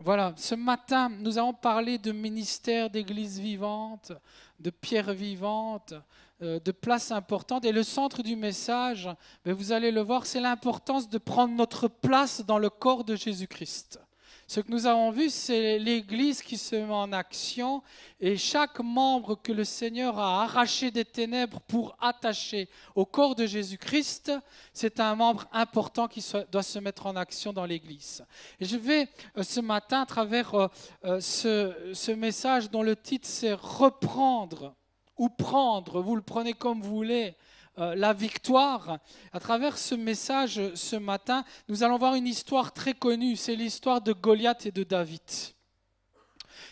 Voilà, ce matin, nous allons parler de ministère, d'église vivante, de pierre vivante, de place importante. Et le centre du message, vous allez le voir, c'est l'importance de prendre notre place dans le corps de Jésus-Christ. Ce que nous avons vu, c'est l'Église qui se met en action et chaque membre que le Seigneur a arraché des ténèbres pour attacher au corps de Jésus-Christ, c'est un membre important qui doit se mettre en action dans l'Église. Et je vais ce matin, à travers ce message dont le titre c'est « Reprendre » ou « Prendre », vous le prenez comme vous voulez, la victoire. À travers ce message ce matin, nous allons voir une histoire très connue, c'est l'histoire de Goliath et de David.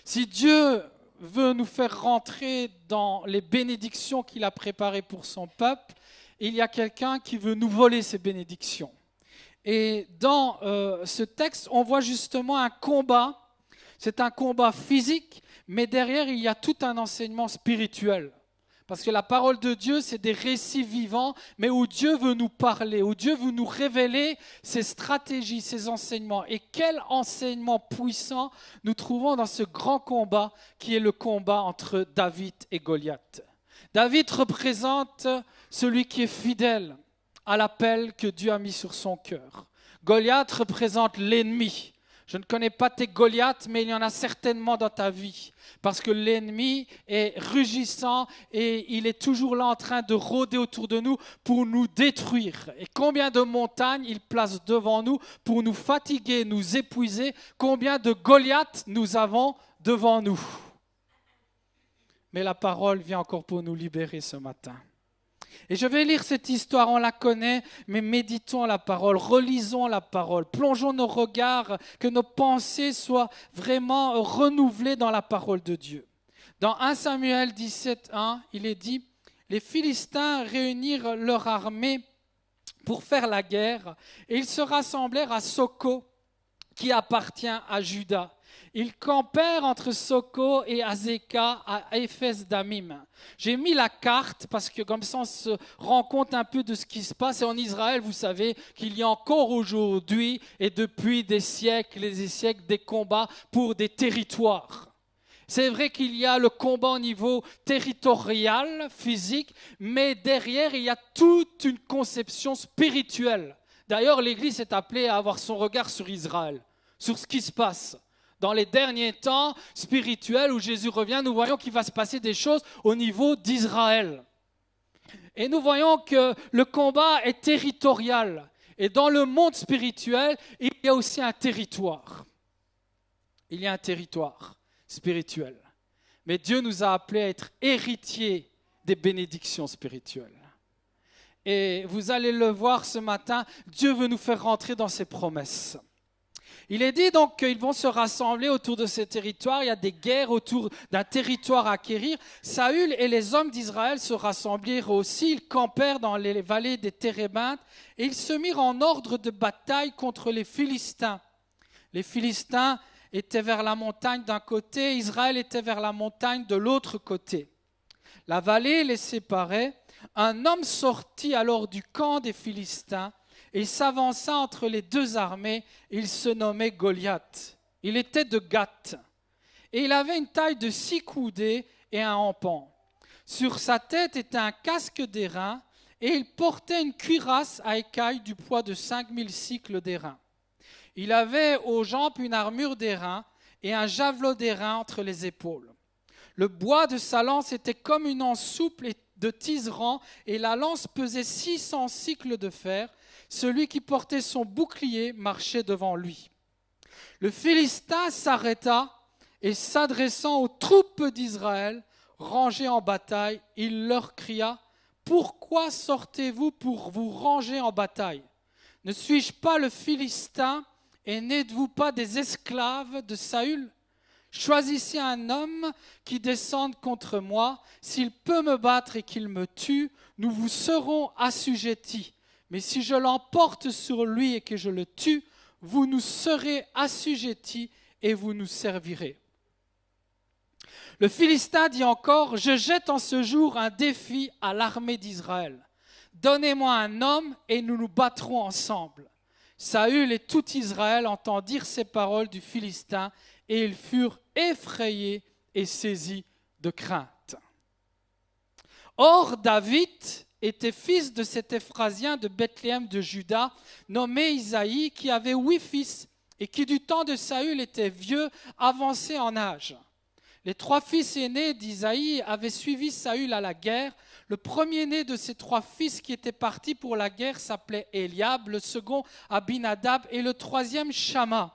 Si Dieu veut nous faire rentrer dans les bénédictions qu'il a préparées pour son peuple, il y a quelqu'un qui veut nous voler ces bénédictions. Et dans ce texte, on voit justement un combat, c'est un combat physique, mais derrière il y a tout un enseignement spirituel. Parce que la parole de Dieu, c'est des récits vivants, mais où Dieu veut nous parler, où Dieu veut nous révéler ses stratégies, ses enseignements. Et quel enseignement puissant nous trouvons dans ce grand combat qui est le combat entre David et Goliath. David représente celui qui est fidèle à l'appel que Dieu a mis sur son cœur. Goliath représente l'ennemi. Je ne connais pas tes Goliaths, mais il y en a certainement dans ta vie. Parce que l'ennemi est rugissant et il est toujours là en train de rôder autour de nous pour nous détruire. Et combien de montagnes il place devant nous pour nous fatiguer, nous épuiser. Combien de Goliaths nous avons devant nous. Mais la parole vient encore pour nous libérer ce matin. Et je vais lire cette histoire, on la connaît, mais méditons la parole, relisons la parole, plongeons nos regards, que nos pensées soient vraiment renouvelées dans la parole de Dieu. Dans 1 Samuel 17:1, il est dit, les Philistins réunirent leur armée pour faire la guerre et ils se rassemblèrent à Soko, qui appartient à Juda. Ils campèrent entre Soko et Azeka à Éphes Damim. J'ai mis la carte parce que comme ça on se rend compte un peu de ce qui se passe. Et en Israël, vous savez qu'il y a encore aujourd'hui et depuis des siècles et des siècles des combats pour des territoires. C'est vrai qu'il y a le combat au niveau territorial, physique, mais derrière il y a toute une conception spirituelle. D'ailleurs, l'Église est appelée à avoir son regard sur Israël, sur ce qui se passe. Dans les derniers temps spirituels où Jésus revient, nous voyons qu'il va se passer des choses au niveau d'Israël. Et nous voyons que le combat est territorial. Et dans le monde spirituel, il y a aussi un territoire. Il y a un territoire spirituel. Mais Dieu nous a appelés à être héritiers des bénédictions spirituelles. Et vous allez le voir ce matin, Dieu veut nous faire rentrer dans ses promesses. Il est dit donc qu'ils vont se rassembler autour de ces territoires. Il y a des guerres autour d'un territoire à acquérir. Saül et les hommes d'Israël se rassemblèrent aussi. Ils campèrent dans les vallées des Térébintes et ils se mirent en ordre de bataille contre les Philistins. Les Philistins étaient vers la montagne d'un côté, Israël était vers la montagne de l'autre côté. La vallée les séparait. Un homme sortit alors du camp des Philistins et s'avança entre les deux armées. Il se nommait Goliath. Il était de Gath. Et il avait une taille de 6 coudées et un hampon. Sur sa tête était un casque d'airain et il portait une cuirasse à écailles du poids de 5000 cycles d'airain. Il avait aux jambes une armure d'airain et un javelot d'airain entre les épaules. Le bois de sa lance était comme une anse souple de tisserand et la lance pesait 600 cycles de fer. Celui qui portait son bouclier marchait devant lui. Le Philistin s'arrêta et s'adressant aux troupes d'Israël, rangées en bataille, il leur cria « Pourquoi sortez-vous pour vous ranger en bataille? Ne suis-je pas le Philistin et n'êtes-vous pas des esclaves de Saül ? Choisissez un homme qui descende contre moi. S'il peut me battre et qu'il me tue, nous vous serons assujettis. Mais si je l'emporte sur lui et que je le tue, vous nous serez assujettis et vous nous servirez. » Le Philistin dit encore, « Je jette en ce jour un défi à l'armée d'Israël. Donnez-moi un homme et nous nous battrons ensemble. Saül et tout Israël entendirent ces paroles du Philistin et ils furent effrayés et saisis de crainte. Or, David était fils de cet Ephrasien de Bethléem de Juda, nommé Isaïe, qui avait 8 fils et qui du temps de Saül était vieux, avancé en âge. Les 3 fils aînés d'Isaïe avaient suivi Saül à la guerre. Le premier-né de ces 3 fils qui étaient partis pour la guerre s'appelait Eliab, le second Abinadab et le troisième Shama.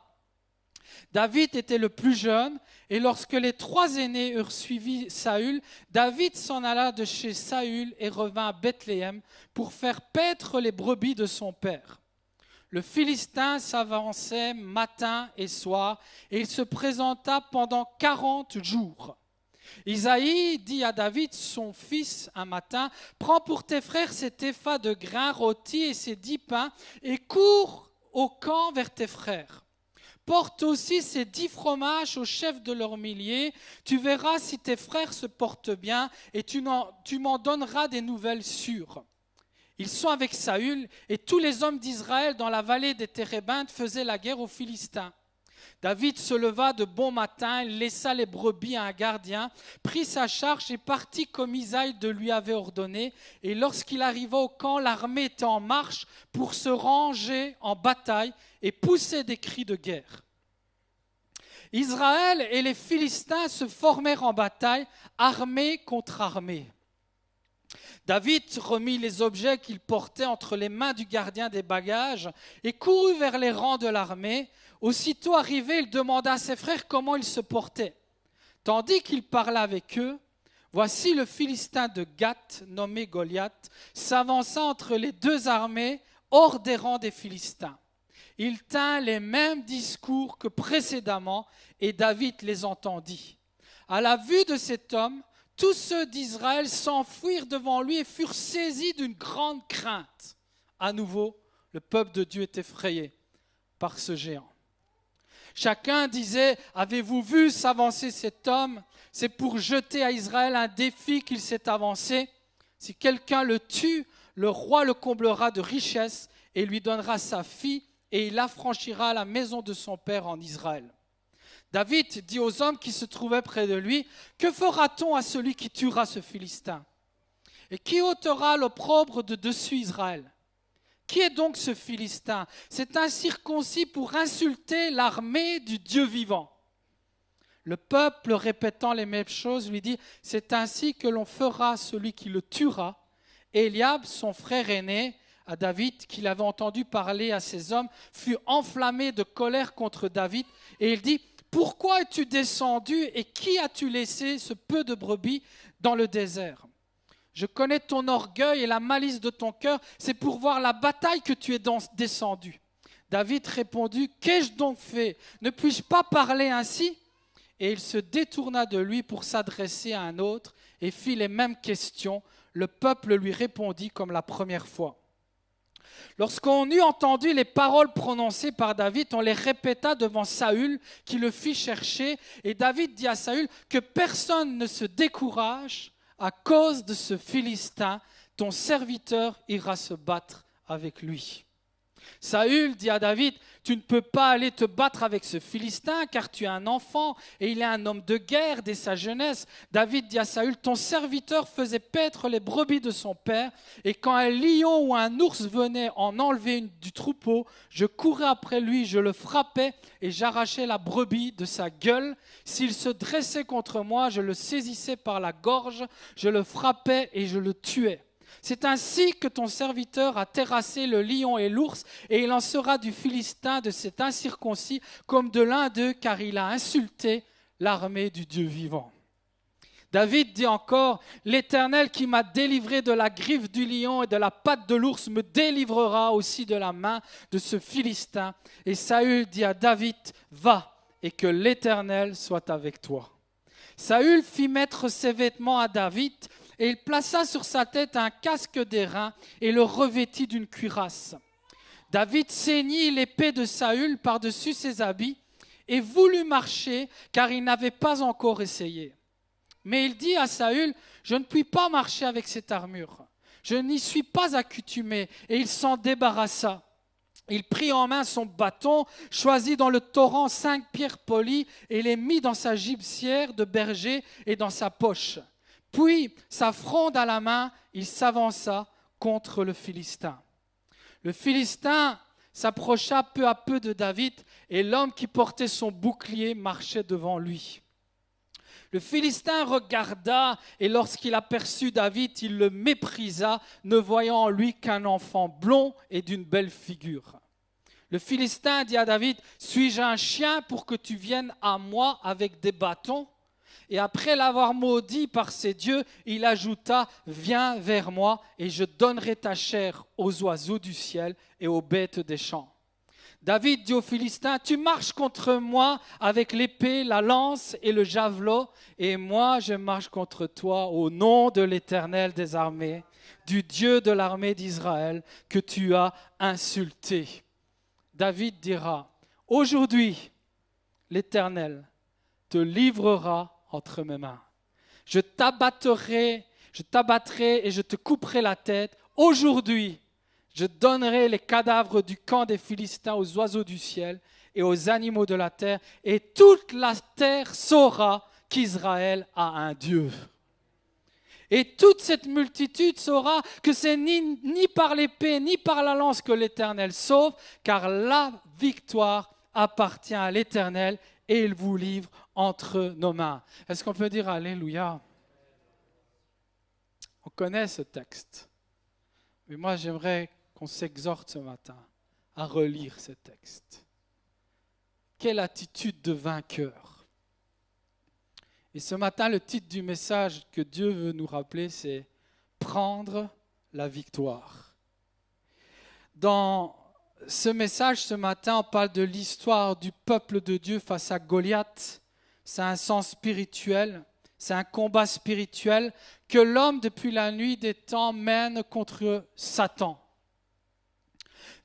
David était le plus jeune et lorsque les 3 aînés eurent suivi Saül, David s'en alla de chez Saül et revint à Bethléem pour faire paître les brebis de son père. Le Philistin s'avançait matin et soir et il se présenta pendant 40 jours. Isaïe dit à David, son fils, un matin, « Prends pour tes frères cet épha de grains rôtis et ces 10 pains et cours au camp vers tes frères. Porte aussi ces 10 fromages au chef de leurs milliers. Tu verras si tes frères se portent bien et tu m'en donneras des nouvelles sûres. » Ils sont avec Saül et tous les hommes d'Israël dans la vallée des Térébintes faisaient la guerre aux Philistins. David se leva de bon matin, il laissa les brebis à un gardien, prit sa charge et partit comme Isaïe le lui avait ordonné. Et lorsqu'il arriva au camp, l'armée était en marche pour se ranger en bataille et pousser des cris de guerre. Israël et les Philistins se formèrent en bataille, armée contre armée. David remit les objets qu'il portait entre les mains du gardien des bagages et courut vers les rangs de l'armée. Aussitôt arrivé, il demanda à ses frères comment ils se portaient. Tandis qu'il parlait avec eux, voici le Philistin de Gath, nommé Goliath, s'avança entre les 2 armées hors des rangs des Philistins. Il tint les mêmes discours que précédemment et David les entendit. À la vue de cet homme, tous ceux d'Israël s'enfuirent devant lui et furent saisis d'une grande crainte. À nouveau, le peuple de Dieu est effrayé par ce géant. Chacun disait, « Avez-vous vu s'avancer cet homme? C'est pour jeter à Israël un défi qu'il s'est avancé. Si quelqu'un le tue, le roi le comblera de richesses et lui donnera sa fille et il affranchira la maison de son père en Israël. » David dit aux hommes qui se trouvaient près de lui, « Que fera-t-on à celui qui tuera ce Philistin? Et qui ôtera l'opprobre de dessus Israël? Qui est donc ce Philistin? C'est un circoncis pour insulter l'armée du Dieu vivant. » Le peuple, répétant les mêmes choses, lui dit, « C'est ainsi que l'on fera celui qui le tuera. » Eliab, son frère aîné, à David, qu'il avait entendu parler à ses hommes, fut enflammé de colère contre David et il dit, « Pourquoi es-tu descendu et qui as-tu laissé ce peu de brebis dans le désert? Je connais ton orgueil et la malice de ton cœur, c'est pour voir la bataille que tu es descendu. » David répondit, « Qu'ai-je donc fait? Ne puis-je pas parler ainsi ?» Et il se détourna de lui pour s'adresser à un autre et fit les mêmes questions. Le peuple lui répondit comme la première fois. Lorsqu'on eut entendu les paroles prononcées par David, on les répéta devant Saül, qui le fit chercher. Et David dit à Saül, « Que personne ne se décourage à cause de ce Philistin, ton serviteur ira se battre avec lui. » Saül dit à David, « Tu ne peux pas aller te battre avec ce Philistin, car tu es un enfant, et il est un homme de guerre dès sa jeunesse. » David dit à Saül, « Ton serviteur faisait paître les brebis de son père, et quand un lion ou un ours venait en enlever une du troupeau, je courais après lui, je le frappais, et j'arrachais la brebis de sa gueule. S'il se dressait contre moi, je le saisissais par la gorge, je le frappais et je le tuais. C'est ainsi que ton serviteur a terrassé le lion et l'ours, et il en sera du Philistin, de cet incirconcis, comme de l'un d'eux, car il a insulté l'armée du Dieu vivant. » David dit encore, « L'Éternel qui m'a délivré de la griffe du lion et de la patte de l'ours me délivrera aussi de la main de ce Philistin. » Et Saül dit à David, « Va, et que l'Éternel soit avec toi. » Saül fit mettre ses vêtements à David, et il plaça sur sa tête un casque d'airain et le revêtit d'une cuirasse. David ceignit l'épée de Saül par-dessus ses habits et voulut marcher, car il n'avait pas encore essayé. Mais il dit à Saül, « Je ne puis pas marcher avec cette armure. Je n'y suis pas accoutumé. » Et il s'en débarrassa. Il prit en main son bâton, choisit dans le torrent 5 pierres polies et les mit dans sa gibecière de berger et dans sa poche. Puis, sa fronde à la main, il s'avança contre le Philistin. Le Philistin s'approcha peu à peu de David et l'homme qui portait son bouclier marchait devant lui. Le Philistin regarda et lorsqu'il aperçut David, il le méprisa, ne voyant en lui qu'un enfant blond et d'une belle figure. Le Philistin dit à David, « Suis-je un chien pour que tu viennes à moi avec des bâtons ?» Et après l'avoir maudit par ses dieux, il ajouta, « Viens vers moi et je donnerai ta chair aux oiseaux du ciel et aux bêtes des champs. » David dit aux Philistins, « Tu marches contre moi avec l'épée, la lance et le javelot, et moi je marche contre toi au nom de l'Éternel des armées, du Dieu de l'armée d'Israël que tu as insulté. » David dira, « Aujourd'hui, l'Éternel te livrera entre mes mains. Je t'abattrai et je te couperai la tête. Aujourd'hui, je donnerai les cadavres du camp des Philistins aux oiseaux du ciel et aux animaux de la terre, et toute la terre saura qu'Israël a un Dieu. Et toute cette multitude saura que c'est ni par l'épée ni par la lance que l'Éternel sauve, car la victoire appartient à l'Éternel et il vous livre entre nos mains. » Est-ce qu'on peut dire Alléluia? On connaît ce texte, mais moi j'aimerais qu'on s'exhorte ce matin à relire ce texte. Quelle attitude de vainqueur! Et ce matin, le titre du message que Dieu veut nous rappeler, c'est « Prendre la victoire ». Dans ce message, ce matin, on parle de l'histoire du peuple de Dieu face à Goliath. C'est un sens spirituel, c'est un combat spirituel que l'homme, depuis la nuit des temps, mène contre Satan.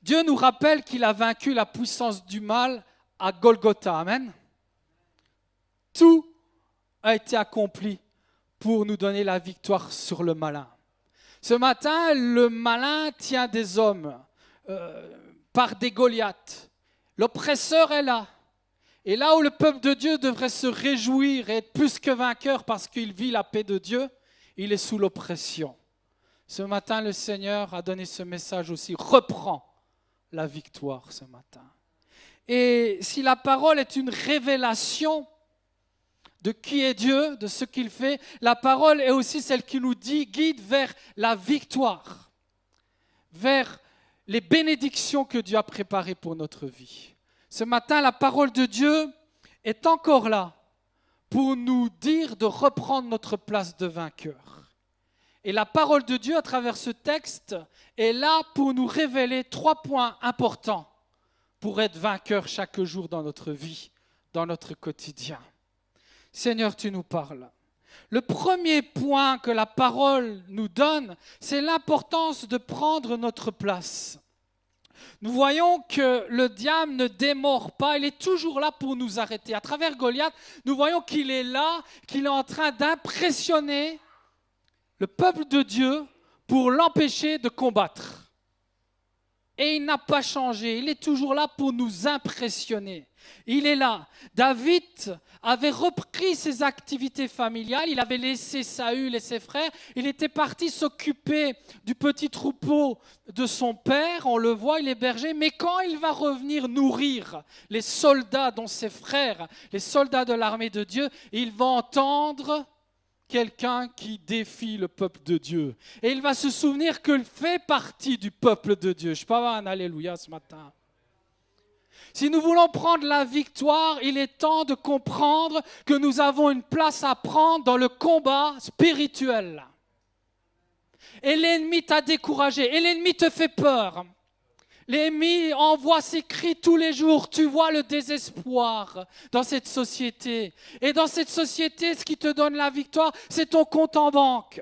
Dieu nous rappelle qu'il a vaincu la puissance du mal à Golgotha. Amen. Tout a été accompli pour nous donner la victoire sur le malin. Ce matin, le malin tient des hommes par des Goliaths. L'oppresseur est là. Et là où le peuple de Dieu devrait se réjouir et être plus que vainqueur parce qu'il vit la paix de Dieu, il est sous l'oppression. Ce matin, le Seigneur a donné ce message aussi. Reprends la victoire ce matin. Et si la parole est une révélation de qui est Dieu, de ce qu'il fait, la parole est aussi celle qui nous guide vers la victoire, vers les bénédictions que Dieu a préparées pour notre vie. Ce matin, la parole de Dieu est encore là pour nous dire de reprendre notre place de vainqueur. Et la parole de Dieu, à travers ce texte, est là pour nous révéler 3 points importants pour être vainqueur chaque jour dans notre vie, dans notre quotidien. Seigneur, tu nous parles. Le premier point que la parole nous donne, c'est l'importance de prendre notre place. Nous voyons que le diable ne démord pas, il est toujours là pour nous arrêter. À travers Goliath, nous voyons qu'il est là, qu'il est en train d'impressionner le peuple de Dieu pour l'empêcher de combattre. Et il n'a pas changé, il est toujours là pour nous impressionner. Il est là. David avait repris ses activités familiales, il avait laissé Saül et ses frères, il était parti s'occuper du petit troupeau de son père, on le voit, il est berger, mais quand il va revenir nourrir les soldats dont ses frères, les soldats de l'armée de Dieu, il va entendre quelqu'un qui défie le peuple de Dieu. Et il va se souvenir qu'il fait partie du peuple de Dieu. Je peux avoir un alléluia ce matin. Si nous voulons prendre la victoire, il est temps de comprendre que nous avons une place à prendre dans le combat spirituel. Et l'ennemi t'a découragé, et l'ennemi te fait peur. L'ennemi envoie ses cris tous les jours. Tu vois le désespoir dans cette société. Et dans cette société, ce qui te donne la victoire, c'est ton compte en banque.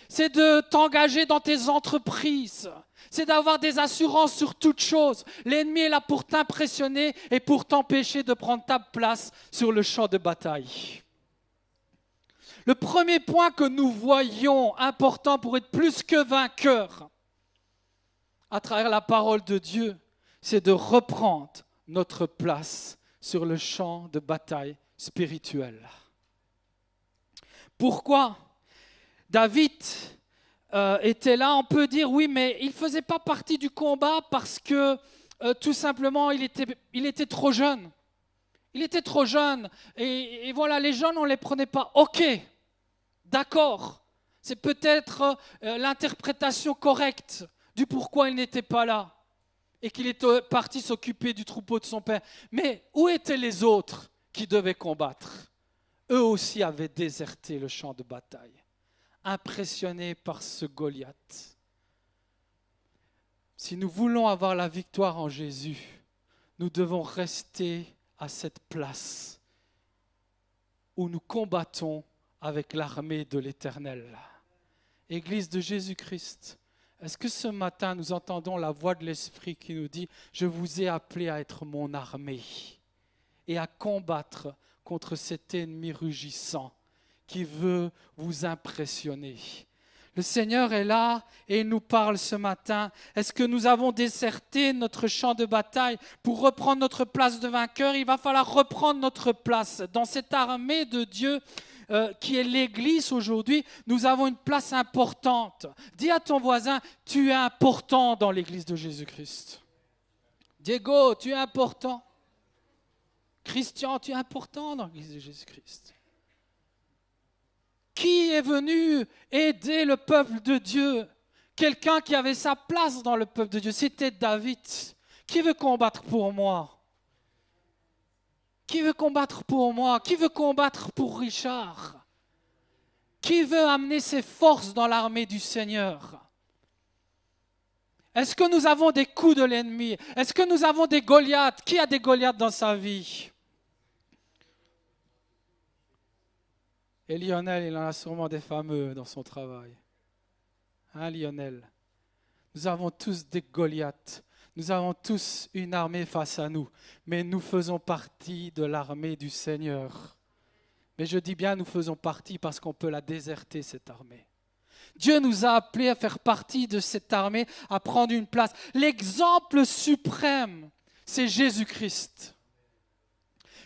C'est de t'engager dans tes entreprises. C'est d'avoir des assurances sur toute chose. L'ennemi est là pour t'impressionner et pour t'empêcher de prendre ta place sur le champ de bataille. Le premier point que nous voyons important pour être plus que vainqueur à travers la parole de Dieu, c'est de reprendre notre place sur le champ de bataille spirituel. Pourquoi David était là? On peut dire oui, mais il ne faisait pas partie du combat parce que tout simplement il était trop jeune. Il était trop jeune et voilà, les jeunes on ne les prenait pas. Ok, d'accord, c'est peut-être l'interprétation correcte du pourquoi il n'était pas là et qu'il était parti s'occuper du troupeau de son père. Mais où étaient les autres qui devaient combattre? Eux aussi avaient déserté le champ de bataille, impressionnés par ce Goliath. Si nous voulons avoir la victoire en Jésus, nous devons rester à cette place où nous combattons avec l'armée de l'Éternel. Église de Jésus-Christ, est-ce que ce matin nous entendons la voix de l'Esprit qui nous dit « Je vous ai appelé à être mon armée et à combattre contre cet ennemi rugissant qui veut vous impressionner ». Le Seigneur est là et il nous parle ce matin. Est-ce que nous avons déserté notre champ de bataille pour reprendre notre place de vainqueur? Il va falloir reprendre notre place dans cette armée de Dieu qui est l'Église aujourd'hui. Nous avons une place importante. Dis à ton voisin, tu es important dans l'Église de Jésus-Christ. Diego, tu es important. Christian, tu es important dans l'Église de Jésus-Christ. Qui est venu aider le peuple de Dieu? Quelqu'un qui avait sa place dans le peuple de Dieu, c'était David. Qui veut combattre pour moi? Qui veut combattre pour moi? Qui veut combattre pour Richard? Qui veut amener ses forces dans l'armée du Seigneur? Est-ce que nous avons des coups de l'ennemi? Est-ce que nous avons des Goliaths? Qui a des Goliaths dans sa vie? Et Lionel, il en a sûrement des fameux dans son travail. Hein, Lionel? Nous avons tous des Goliaths. Nous avons tous une armée face à nous. Mais nous faisons partie de l'armée du Seigneur. Mais je dis bien nous faisons partie parce qu'on peut la déserter, cette armée. Dieu nous a appelés à faire partie de cette armée, à prendre une place. L'exemple suprême, c'est Jésus-Christ.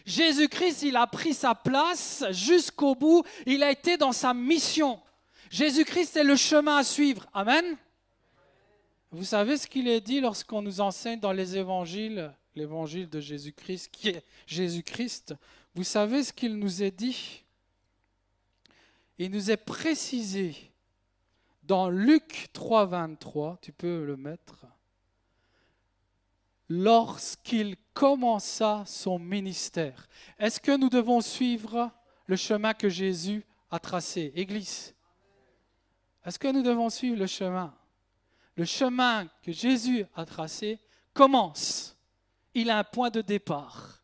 Jésus-Christ, il a pris sa place jusqu'au bout. Il a été dans sa mission. Jésus-Christ est le chemin à suivre. Amen. Vous savez ce qu'il est dit lorsqu'on nous enseigne dans les évangiles, l'évangile de Jésus-Christ, qui est Jésus-Christ. Vous savez ce qu'il nous est dit? Il nous est précisé dans Luc 3, 23, tu peux le mettre, lorsqu'il commença son ministère. Est-ce que nous devons suivre le chemin que Jésus a tracé? Église, est-ce que nous devons suivre le chemin? Le chemin que Jésus a tracé commence. Il a un point de départ.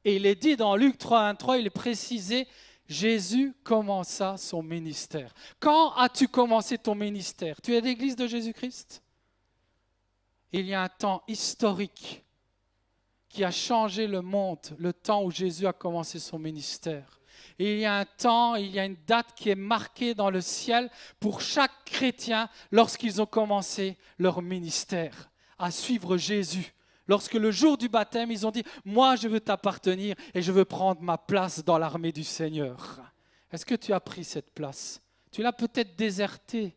Et il est dit dans Luc 3:23, il est précisé, Jésus commença son ministère. Quand as-tu commencé ton ministère? Tu es l'Église de Jésus-Christ? Il y a un temps historique qui a changé le monde, le temps où Jésus a commencé son ministère. Et il y a un temps, il y a une date qui est marquée dans le ciel pour chaque chrétien lorsqu'ils ont commencé leur ministère, à suivre Jésus. Lorsque le jour du baptême, ils ont dit « Moi, je veux t'appartenir et je veux prendre ma place dans l'armée du Seigneur. » Est-ce que tu as pris cette place? Tu l'as peut-être désertée.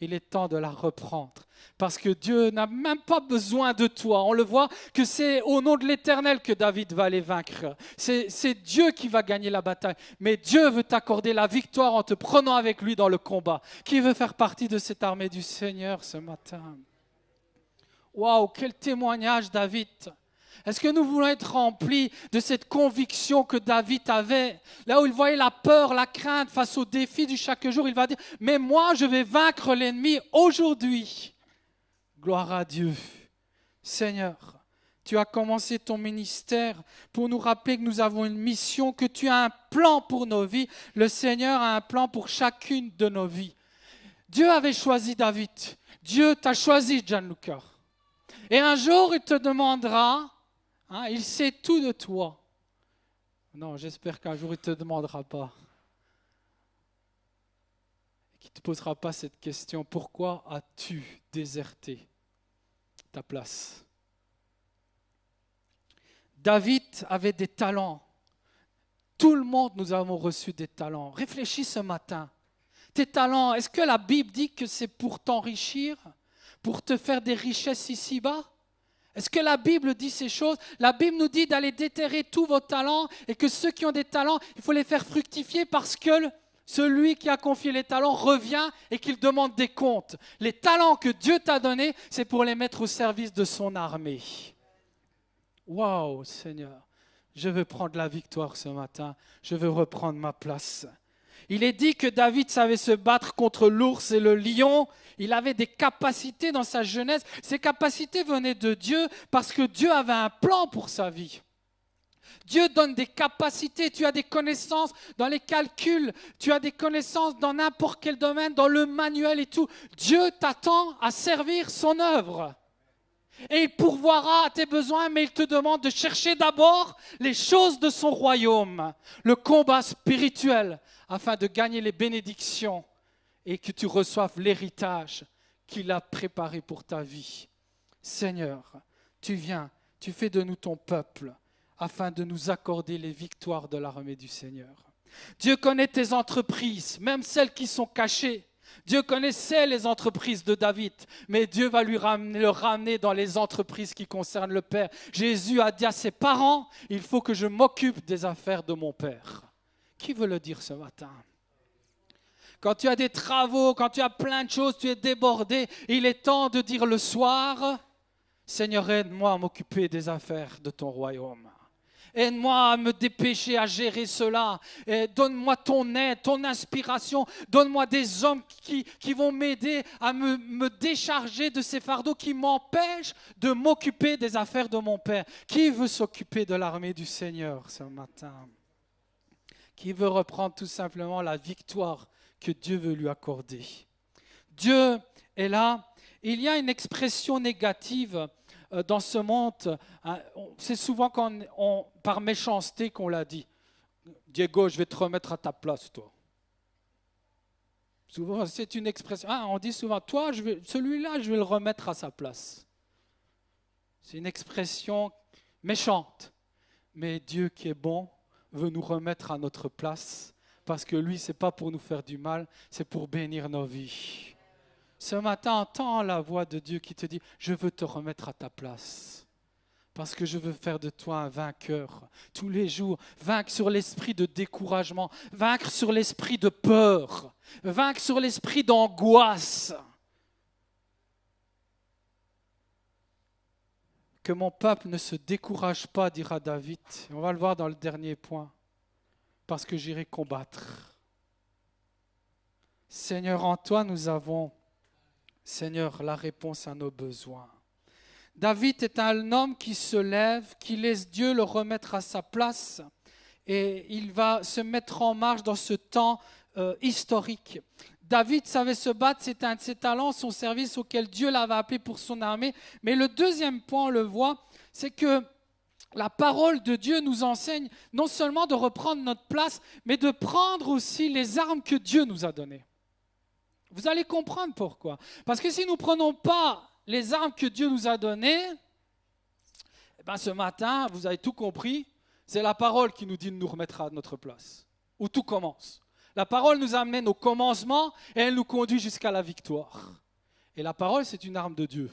Il est temps de la reprendre. Parce que Dieu n'a même pas besoin de toi. On le voit que c'est au nom de l'Éternel que David va les vaincre. C'est Dieu qui va gagner la bataille. Mais Dieu veut t'accorder la victoire en te prenant avec lui dans le combat. Qui veut faire partie de cette armée du Seigneur ce matin? Waouh, quel témoignage David! Est-ce que nous voulons être remplis de cette conviction que David avait? Là où il voyait la peur, la crainte face aux défis du chaque jour, il va dire « Mais moi, je vais vaincre l'ennemi aujourd'hui. » Gloire à Dieu. Seigneur, tu as commencé ton ministère pour nous rappeler que nous avons une mission, que tu as un plan pour nos vies. Le Seigneur a un plan pour chacune de nos vies. Dieu avait choisi David. Dieu t'a choisi, Gianluca. Et un jour, il te demandera, il sait tout de toi. Non, j'espère qu'un jour, il ne te demandera pas. Qu'il ne te posera pas cette question, pourquoi as-tu déserté ta place? David avait des talents. Tout le monde, nous avons reçu des talents. Réfléchis ce matin. Tes talents, est-ce que la Bible dit que c'est pour t'enrichir, pour te faire des richesses ici-bas? Est-ce que la Bible dit ces choses? La Bible nous dit d'aller déterrer tous vos talents et que ceux qui ont des talents, il faut les faire fructifier parce que celui qui a confié les talents revient et qu'il demande des comptes. Les talents que Dieu t'a donnés, c'est pour les mettre au service de son armée. Waouh, Seigneur, je veux prendre la victoire ce matin. Je veux reprendre ma place. Il est dit que David savait se battre contre l'ours et le lion. Il avait des capacités dans sa jeunesse. Ces capacités venaient de Dieu parce que Dieu avait un plan pour sa vie. Dieu donne des capacités. Tu as des connaissances dans les calculs. Tu as des connaissances dans n'importe quel domaine, dans le manuel et tout. Dieu t'attend à servir son œuvre. Et il pourvoira à tes besoins, mais il te demande de chercher d'abord les choses de son royaume, le combat spirituel, afin de gagner les bénédictions et que tu reçoives l'héritage qu'il a préparé pour ta vie. Seigneur, tu viens, tu fais de nous ton peuple, afin de nous accorder les victoires de l'armée du Seigneur. Dieu connaît tes entreprises, même celles qui sont cachées. Dieu connaissait les entreprises de David, mais Dieu va le ramener dans les entreprises qui concernent le Père. Jésus a dit à ses parents, il faut que je m'occupe des affaires de mon Père. Qui veut le dire ce matin? Quand tu as des travaux, quand tu as plein de choses, tu es débordé, il est temps de dire le soir, Seigneur, aide-moi à m'occuper des affaires de ton royaume. Aide-moi à me dépêcher à gérer cela. Et donne-moi ton aide, ton inspiration. Donne-moi des hommes qui vont m'aider à me décharger de ces fardeaux qui m'empêchent de m'occuper des affaires de mon Père. Qui veut s'occuper de l'armée du Seigneur ce matin? Qui veut reprendre tout simplement la victoire que Dieu veut lui accorder? Dieu est là. Il y a une expression négative dans ce monde, c'est souvent par méchanceté qu'on l'a dit. Diego, je vais te remettre à ta place, toi. Souvent, c'est une expression. On dit souvent, toi, celui-là, je vais le remettre à sa place. C'est une expression méchante. Mais Dieu qui est bon veut nous remettre à notre place parce que lui, ce n'est pas pour nous faire du mal, c'est pour bénir nos vies. Ce matin, entends la voix de Dieu qui te dit, je veux te remettre à ta place. Parce que je veux faire de toi un vainqueur. Tous les jours, vaincre sur l'esprit de découragement, vaincre sur l'esprit de peur, vaincre sur l'esprit d'angoisse. Que mon peuple ne se décourage pas, dira David. On va le voir dans le dernier point. Parce que j'irai combattre. Seigneur, en toi nous avons... Seigneur, la réponse à nos besoins. David est un homme qui se lève, qui laisse Dieu le remettre à sa place et il va se mettre en marche dans ce temps historique. David savait se battre, c'était un de ses talents, son service auquel Dieu l'avait appelé pour son armée. Mais le deuxième point, on le voit, c'est que la parole de Dieu nous enseigne non seulement de reprendre notre place, mais de prendre aussi les armes que Dieu nous a données. Vous allez comprendre pourquoi. Parce que si nous ne prenons pas les armes que Dieu nous a données, ce matin, vous avez tout compris, c'est la parole qui nous dit de nous remettre à notre place, où tout commence. La parole nous amène au commencement et elle nous conduit jusqu'à la victoire. Et la parole, c'est une arme de Dieu.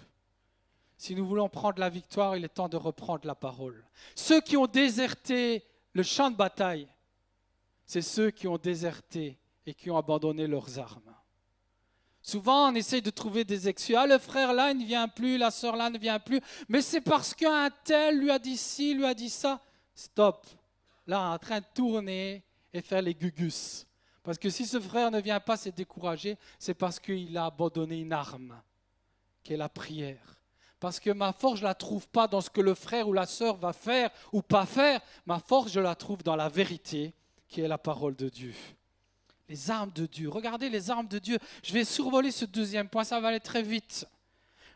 Si nous voulons prendre la victoire, il est temps de reprendre la parole. Ceux qui ont déserté le champ de bataille, c'est ceux qui ont déserté et qui ont abandonné leurs armes. Souvent, on essaye de trouver des excuses. Le frère là, il ne vient plus, la sœur là ne vient plus. Mais c'est parce qu'un tel lui a dit ci, lui a dit ça. Stop. Là, on est en train de tourner et faire les gugus. Parce que si ce frère ne vient pas, c'est découragé. C'est parce qu'il a abandonné une arme, qui est la prière. Parce que ma force, je ne la trouve pas dans ce que le frère ou la sœur va faire ou pas faire. Ma force, je la trouve dans la vérité, qui est la parole de Dieu. Les armes de Dieu. Regardez les armes de Dieu. Je vais survoler ce deuxième point, ça va aller très vite.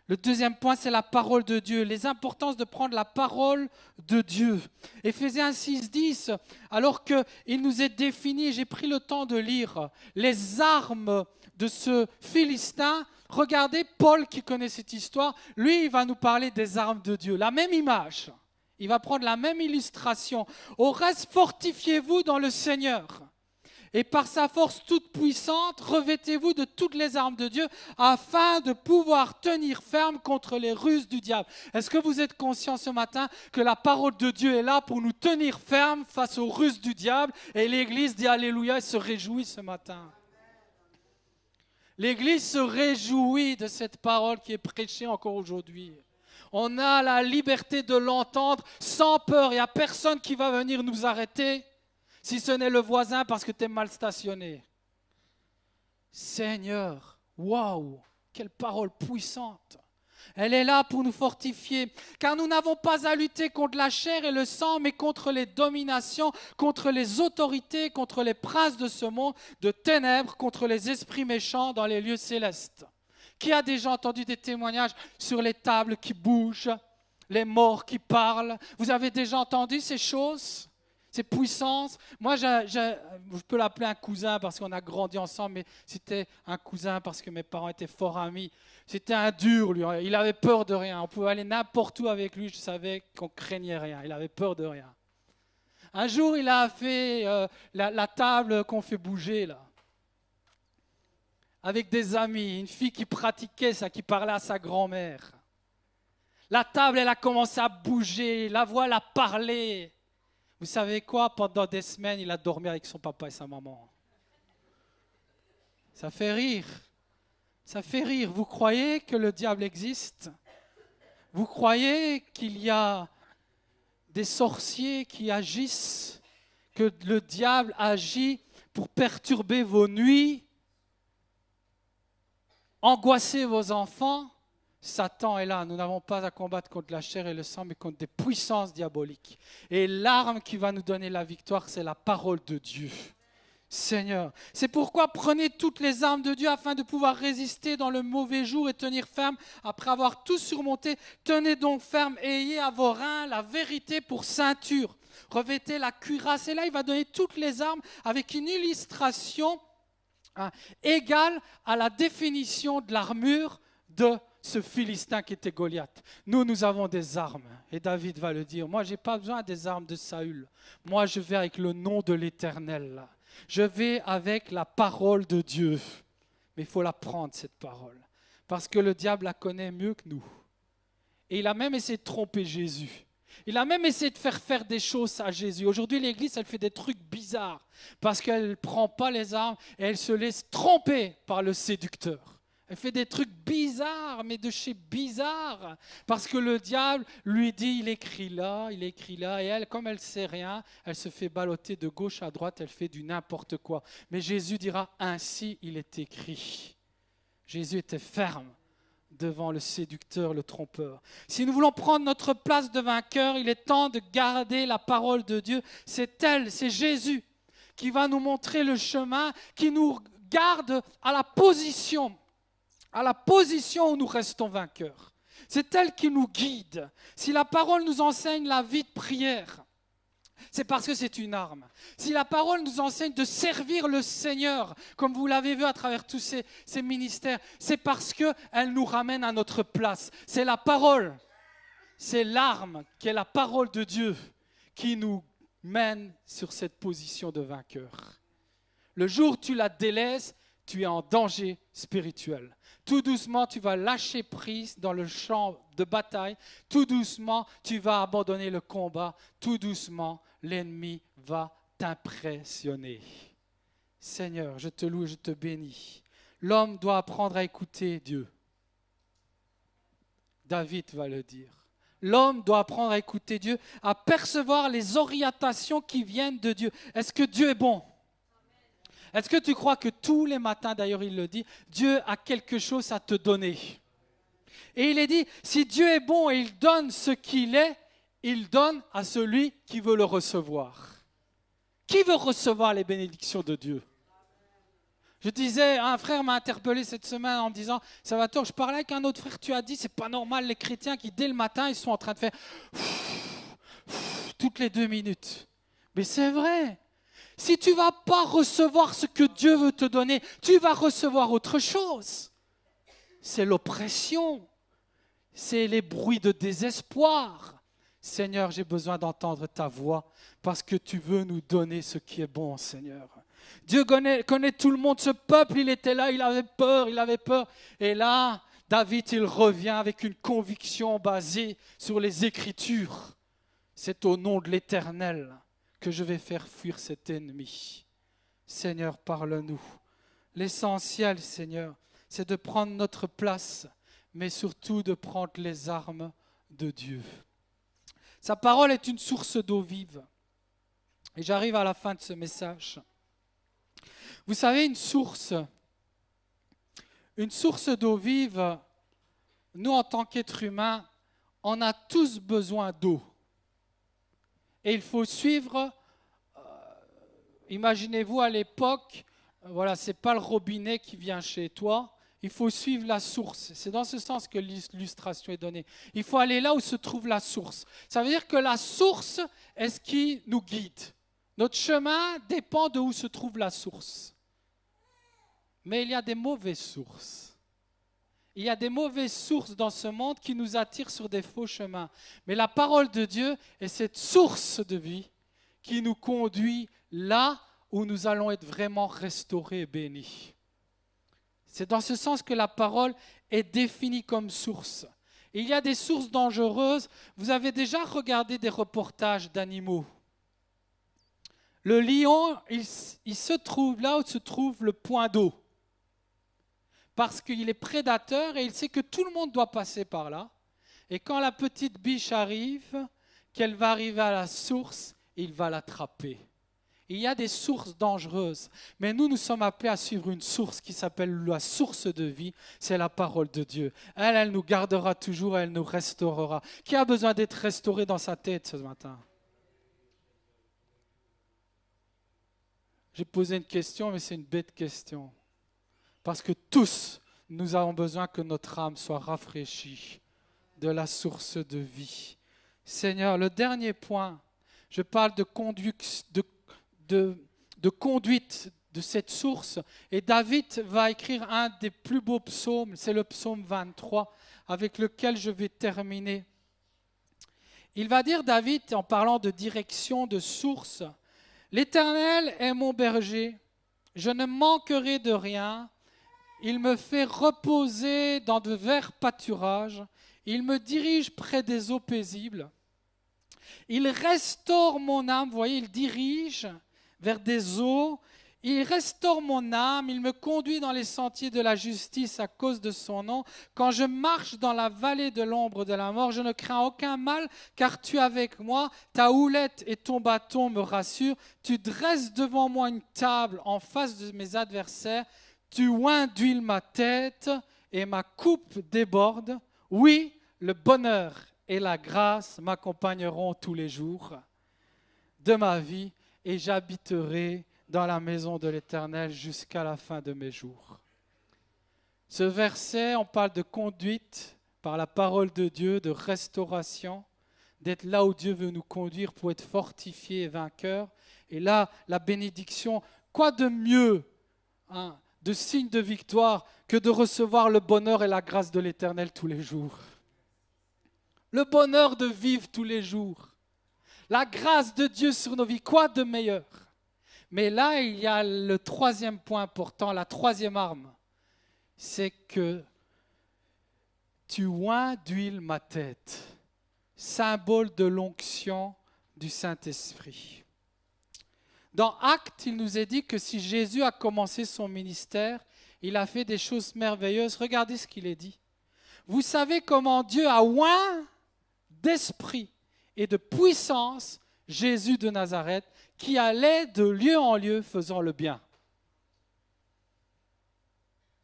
Le deuxième point, c'est la parole de Dieu. Les importances de prendre la parole de Dieu. Éphésiens 6:10, alors qu'il nous est défini, j'ai pris le temps de lire les armes de ce Philistin. Regardez Paul qui connaît cette histoire. Lui, il va nous parler des armes de Dieu. La même image. Il va prendre la même illustration. Au reste, fortifiez-vous dans le Seigneur. Et par sa force toute puissante, revêtez-vous de toutes les armes de Dieu afin de pouvoir tenir ferme contre les ruses du diable. Est-ce que vous êtes conscient ce matin que la parole de Dieu est là pour nous tenir ferme face aux ruses du diable? Et l'Église dit Alléluia et se réjouit ce matin. L'Église se réjouit de cette parole qui est prêchée encore aujourd'hui. On a la liberté de l'entendre sans peur. Il n'y a personne qui va venir nous arrêter. Si ce n'est le voisin parce que tu es mal stationné. Seigneur, waouh, quelle parole puissante. Elle est là pour nous fortifier, car nous n'avons pas à lutter contre la chair et le sang, mais contre les dominations, contre les autorités, contre les princes de ce monde, de ténèbres, contre les esprits méchants dans les lieux célestes. Qui a déjà entendu des témoignages sur les tables qui bougent, les morts qui parlent? Vous avez déjà entendu ces choses? Ces puissances. Moi, je peux l'appeler un cousin parce qu'on a grandi ensemble, mais c'était un cousin parce que mes parents étaient forts amis. C'était un dur, lui. Il avait peur de rien. On pouvait aller n'importe où avec lui. Je savais qu'on craignait rien. Il avait peur de rien. Un jour, il a fait la table qu'on fait bouger, là. Avec des amis. Une fille qui pratiquait ça, qui parlait à sa grand-mère. La table, elle a commencé à bouger. La voix, elle a parlé. Vous savez quoi? Pendant des semaines, il a dormi avec son papa et sa maman. Ça fait rire. Ça fait rire. Vous croyez que le diable existe? Vous croyez qu'il y a des sorciers qui agissent? Que le diable agit pour perturber vos nuits? Angoisser vos enfants? Satan est là, nous n'avons pas à combattre contre la chair et le sang, mais contre des puissances diaboliques. Et l'arme qui va nous donner la victoire, c'est la parole de Dieu. Seigneur, c'est pourquoi prenez toutes les armes de Dieu afin de pouvoir résister dans le mauvais jour et tenir ferme après avoir tout surmonté. Tenez donc ferme et ayez à vos reins la vérité pour ceinture. Revêtez la cuirasse. Et là, il va donner toutes les armes avec une illustration égale à la définition de l'armure de ce Philistin qui était Goliath. Nous avons des armes. Et David va le dire. Moi, je n'ai pas besoin des armes de Saül. Moi, je vais avec le nom de l'Éternel. Je vais avec la parole de Dieu. Mais il faut la prendre, cette parole. Parce que le diable la connaît mieux que nous. Et il a même essayé de tromper Jésus. Il a même essayé de faire des choses à Jésus. Aujourd'hui, l'Église, elle fait des trucs bizarres. Parce qu'elle ne prend pas les armes et elle se laisse tromper par le séducteur. Elle fait des trucs bizarres, mais de chez bizarre. Parce que le diable lui dit, il écrit là. Et elle, comme elle ne sait rien, elle se fait balloter de gauche à droite, elle fait du n'importe quoi. Mais Jésus dira, ainsi il est écrit. Jésus était ferme devant le séducteur, le trompeur. Si nous voulons prendre notre place de vainqueur, il est temps de garder la parole de Dieu. C'est elle, c'est Jésus qui va nous montrer le chemin, qui nous garde à la position où nous restons vainqueurs. C'est elle qui nous guide. Si la parole nous enseigne la vie de prière, c'est parce que c'est une arme. Si la parole nous enseigne de servir le Seigneur, comme vous l'avez vu à travers tous ces ministères, c'est parce qu'elle nous ramène à notre place. C'est la parole, c'est l'arme qui est la parole de Dieu qui nous mène sur cette position de vainqueur. Le jour où tu la délaisses, tu es en danger spirituel. Tout doucement, tu vas lâcher prise dans le champ de bataille. Tout doucement, tu vas abandonner le combat. Tout doucement, l'ennemi va t'impressionner. Seigneur, je te loue et je te bénis. L'homme doit apprendre à écouter Dieu. David va le dire. L'homme doit apprendre à écouter Dieu, à percevoir les orientations qui viennent de Dieu. Est-ce que Dieu est bon? Est-ce que tu crois que tous les matins, d'ailleurs il le dit, Dieu a quelque chose à te donner? Et il est dit, si Dieu est bon et il donne ce qu'il est, il donne à celui qui veut le recevoir. Qui veut recevoir les bénédictions de Dieu? Je disais, un frère m'a interpellé cette semaine en me disant, Salvatore, je parlais avec un autre frère, tu as dit, c'est pas normal les chrétiens qui dès le matin, ils sont en train de faire toutes les 2 minutes. Mais c'est vrai. Si tu ne vas pas recevoir ce que Dieu veut te donner, tu vas recevoir autre chose. C'est l'oppression, c'est les bruits de désespoir, Seigneur, j'ai besoin d'entendre ta voix parce que tu veux nous donner ce qui est bon, Seigneur. Dieu connaît tout le monde. Ce peuple, il était là, il avait peur, il avait peur. Et là, David, il revient avec une conviction basée sur les Écritures. C'est au nom de l'Éternel que je vais faire fuir cet ennemi. Seigneur, parle-nous. L'essentiel, Seigneur, c'est de prendre notre place, mais surtout de prendre les armes de Dieu. Sa parole est une source d'eau vive. Et j'arrive à la fin de ce message. Vous savez, une source d'eau vive, nous en tant qu'êtres humains, on a tous besoin d'eau. Et il faut suivre, imaginez-vous à l'époque, voilà, ce n'est pas le robinet qui vient chez toi, il faut suivre la source. C'est dans ce sens que l'illustration est donnée. Il faut aller là où se trouve la source. Ça veut dire que la source est ce qui nous guide. Notre chemin dépend de où se trouve la source. Mais il y a des mauvaises sources. Il y a des mauvaises sources dans ce monde qui nous attirent sur des faux chemins. Mais la parole de Dieu est cette source de vie qui nous conduit là où nous allons être vraiment restaurés et bénis. C'est dans ce sens que la parole est définie comme source. Et il y a des sources dangereuses. Vous avez déjà regardé des reportages d'animaux. Le lion, il se trouve là où se trouve le point d'eau. Parce qu'il est prédateur et il sait que tout le monde doit passer par là. Et quand la petite biche arrive, qu'elle va arriver à la source, il va l'attraper. Il y a des sources dangereuses, mais nous sommes appelés à suivre une source qui s'appelle la source de vie, c'est la parole de Dieu. Elle nous gardera toujours, elle nous restaurera. Qui a besoin d'être restauré dans sa tête ce matin? J'ai posé une question, mais c'est une bête question. Parce que tous, nous avons besoin que notre âme soit rafraîchie de la source de vie. Seigneur, le dernier point, je parle de conduite de cette source. Et David va écrire un des plus beaux psaumes, c'est le psaume 23, avec lequel je vais terminer. Il va dire, David, en parlant de direction, de source, « L'Éternel est mon berger, je ne manquerai de rien. Il me fait reposer dans de verts pâturages. Il me dirige près des eaux paisibles. Il restaure mon âme. » Vous voyez, il dirige vers des eaux. Il restaure mon âme. Il me conduit dans les sentiers de la justice à cause de son nom. Quand je marche dans la vallée de l'ombre de la mort, je ne crains aucun mal, car tu es avec moi. Ta houlette et ton bâton me rassurent. Tu dresses devant moi une table en face de mes adversaires. Tu oins d'huile ma tête et ma coupe déborde. Oui, le bonheur et la grâce m'accompagneront tous les jours de ma vie et j'habiterai dans la maison de l'Éternel jusqu'à la fin de mes jours. Ce verset, on parle de conduite par la parole de Dieu, de restauration, d'être là où Dieu veut nous conduire pour être fortifiés et vainqueurs. Et là, la bénédiction, quoi de mieux, de signe de victoire que de recevoir le bonheur et la grâce de l'Éternel tous les jours. Le bonheur de vivre tous les jours. La grâce de Dieu sur nos vies, quoi de meilleur? Mais là, il y a le troisième point important, la troisième arme. C'est que tu oins d'huile ma tête, symbole de l'onction du Saint-Esprit. Dans Actes, il nous est dit que si Jésus a commencé son ministère, il a fait des choses merveilleuses. Regardez ce qu'il est dit. Vous savez comment Dieu a oint d'esprit et de puissance Jésus de Nazareth, qui allait de lieu en lieu faisant le bien.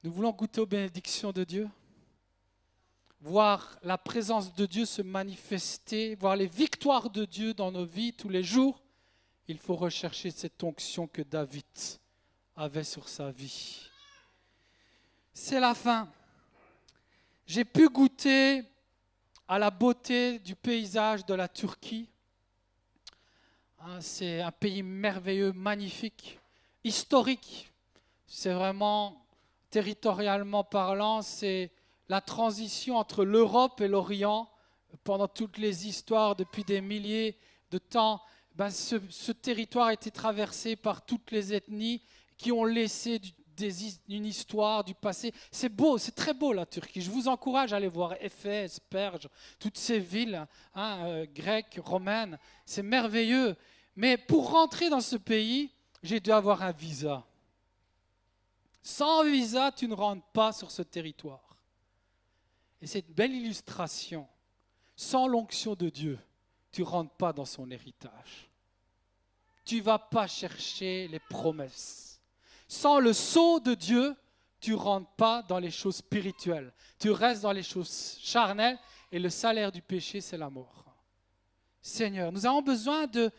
Nous voulons goûter aux bénédictions de Dieu, voir la présence de Dieu se manifester, voir les victoires de Dieu dans nos vies tous les jours. Il faut rechercher cette onction que David avait sur sa vie. C'est la fin. J'ai pu goûter à la beauté du paysage de la Turquie. C'est un pays merveilleux, magnifique, historique. C'est vraiment, territorialement parlant, c'est la transition entre l'Europe et l'Orient pendant toutes les histoires, depuis des milliers de temps, ce territoire a été traversé par toutes les ethnies qui ont laissé une histoire du passé. C'est beau, c'est très beau la Turquie. Je vous encourage à aller voir Éphèse, Perge, toutes ces villes grecques, romaines. C'est merveilleux. Mais pour rentrer dans ce pays, j'ai dû avoir un visa. Sans visa, tu ne rentres pas sur ce territoire. Et c'est une belle illustration. Sans l'onction de Dieu, tu ne rentres pas dans son héritage. Tu ne vas pas chercher les promesses. Sans le sceau de Dieu, tu ne rentres pas dans les choses spirituelles. Tu restes dans les choses charnelles et le salaire du péché, c'est la mort. Seigneur, nous avons besoin de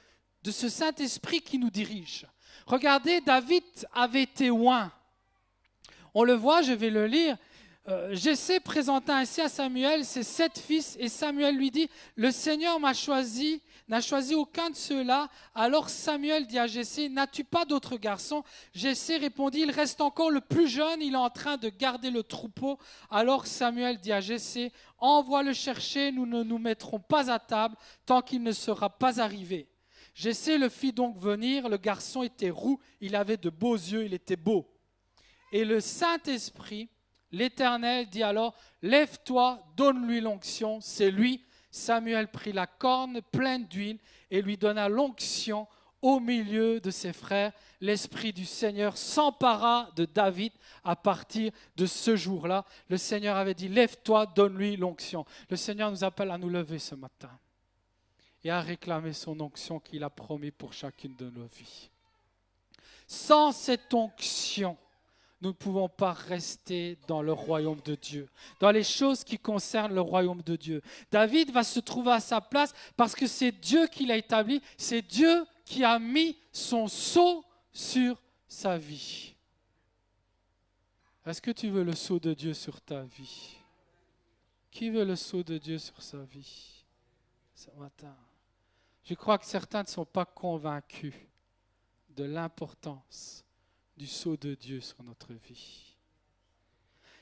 ce Saint-Esprit qui nous dirige. Regardez, David avait été oint. On le voit, je vais le lire. Jessé présenta ainsi à Samuel ses 7 fils et Samuel lui dit « Le Seigneur n'a choisi aucun de ceux-là. » Alors Samuel dit à Jessé « N'as-tu pas d'autres garçons ?» Jessé répondit « Il reste encore le plus jeune, il est en train de garder le troupeau. » Alors Samuel dit à Jessé « Envoie le chercher, nous ne nous mettrons pas à table tant qu'il ne sera pas arrivé. » Jessé le fit donc venir, le garçon était roux, il avait de beaux yeux, il était beau. Et le Saint-Esprit, l'Éternel dit alors, « Lève-toi, donne-lui l'onction. » C'est lui. Samuel prit la corne pleine d'huile et lui donna l'onction au milieu de ses frères. L'Esprit du Seigneur s'empara de David à partir de ce jour-là. Le Seigneur avait dit, « Lève-toi, donne-lui l'onction. » Le Seigneur nous appelle à nous lever ce matin et à réclamer son onction qu'il a promis pour chacune de nos vies. Sans cette onction, nous ne pouvons pas rester dans le royaume de Dieu, dans les choses qui concernent le royaume de Dieu. David va se trouver à sa place parce que c'est Dieu qui l'a établi, c'est Dieu qui a mis son sceau sur sa vie. Est-ce que tu veux le sceau de Dieu sur ta vie? Qui veut le sceau de Dieu sur sa vie ce matin? Je crois que certains ne sont pas convaincus de l'importance du sceau de Dieu sur notre vie.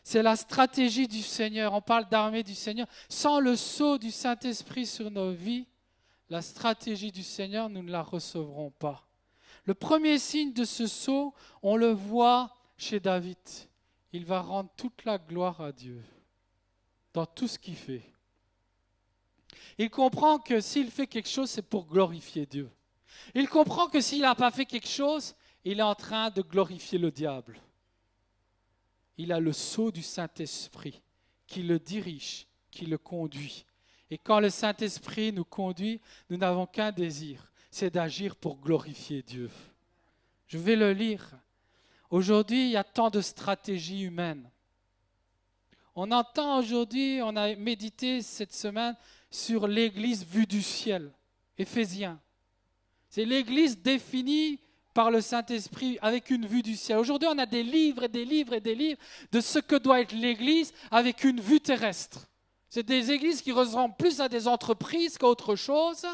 C'est la stratégie du Seigneur. On parle d'armée du Seigneur. Sans le sceau du Saint-Esprit sur nos vies, la stratégie du Seigneur, nous ne la recevrons pas. Le premier signe de ce sceau, on le voit chez David. Il va rendre toute la gloire à Dieu dans tout ce qu'il fait. Il comprend que s'il fait quelque chose, c'est pour glorifier Dieu. Il comprend que s'il n'a pas fait quelque chose, il est en train de glorifier le diable. Il a le sceau du Saint-Esprit qui le dirige, qui le conduit. Et quand le Saint-Esprit nous conduit, nous n'avons qu'un désir, c'est d'agir pour glorifier Dieu. Je vais le lire. Aujourd'hui, il y a tant de stratégies humaines. On entend aujourd'hui, on a médité cette semaine sur l'Église vue du ciel, Éphésiens. C'est l'Église définie par le Saint-Esprit avec une vue du ciel. Aujourd'hui, on a des livres et des livres et des livres de ce que doit être l'Église avec une vue terrestre. C'est des églises qui ressemblent plus à des entreprises qu'à autre chose.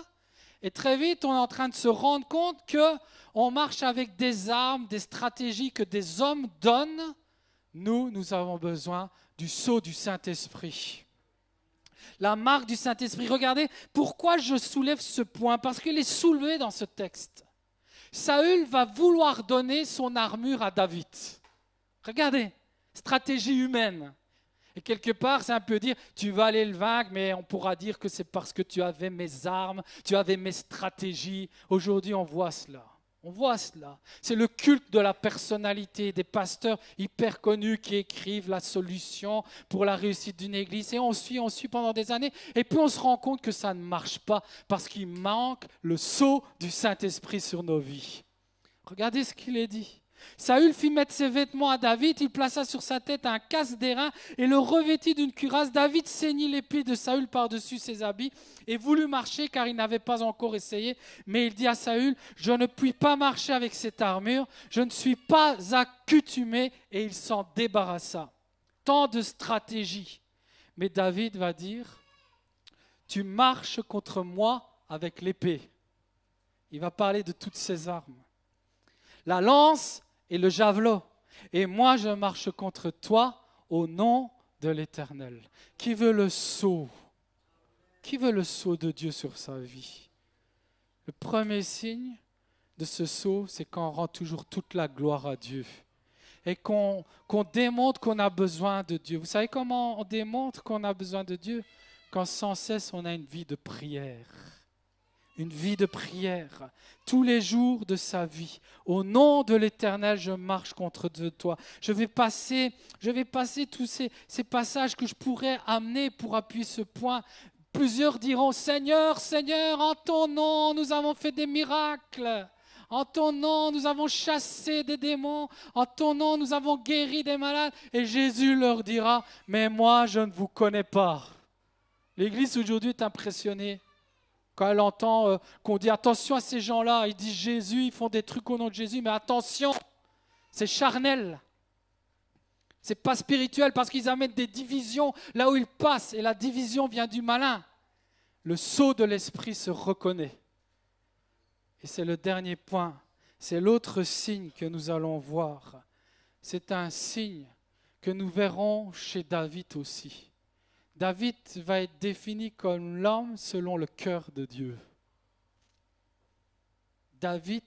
Et très vite, on est en train de se rendre compte qu'on marche avec des armes, des stratégies que des hommes donnent. Nous avons besoin du sceau du Saint-Esprit. La marque du Saint-Esprit. Regardez, pourquoi je soulève ce point? Parce qu'il est soulevé dans ce texte. Saül va vouloir donner son armure à David. Regardez, stratégie humaine. Et quelque part, c'est un peu dire, tu vas aller le vaincre, mais on pourra dire que c'est parce que tu avais mes armes, tu avais mes stratégies. Aujourd'hui, on voit cela. On voit cela. C'est le culte de la personnalité des pasteurs hyper connus qui écrivent la solution pour la réussite d'une église. Et on suit pendant des années. Et puis on se rend compte que ça ne marche pas parce qu'il manque le sceau du Saint-Esprit sur nos vies. Regardez ce qu'il est dit. Saül fit mettre ses vêtements à David, il plaça sur sa tête un casque d'airain et le revêtit d'une cuirasse. David ceignit l'épée de Saül par-dessus ses habits et voulut marcher car il n'avait pas encore essayé. Mais il dit à Saül, je ne puis pas marcher avec cette armure, je ne suis pas accoutumé, et il s'en débarrassa. Tant de stratégies. Mais David va dire, tu marches contre moi avec l'épée. Il va parler de toutes ses armes. La lance et le javelot. Et moi, je marche contre toi au nom de l'Éternel. Qui veut le sceau? Qui veut le sceau de Dieu sur sa vie? Le premier signe de ce sceau, c'est qu'on rend toujours toute la gloire à Dieu. Et qu'on démontre qu'on a besoin de Dieu. Vous savez comment on démontre qu'on a besoin de Dieu? Quand sans cesse on a une vie de prière. Une vie de prière, tous les jours de sa vie. Au nom de l'Éternel, je marche contre toi. Je vais passer tous ces passages que je pourrais amener pour appuyer ce point. Plusieurs diront, Seigneur, Seigneur, en ton nom, nous avons fait des miracles. En ton nom, nous avons chassé des démons. En ton nom, nous avons guéri des malades. Et Jésus leur dira, mais moi, je ne vous connais pas. L'Église aujourd'hui est impressionnée. Quand elle entend qu'on dit attention à ces gens-là, ils disent Jésus, ils font des trucs au nom de Jésus, mais attention, c'est charnel. C'est pas spirituel parce qu'ils amènent des divisions là où ils passent et la division vient du malin. Le sceau de l'esprit se reconnaît. Et c'est le dernier point, c'est l'autre signe que nous allons voir. C'est un signe que nous verrons chez David aussi. David va être défini comme l'homme selon le cœur de Dieu. David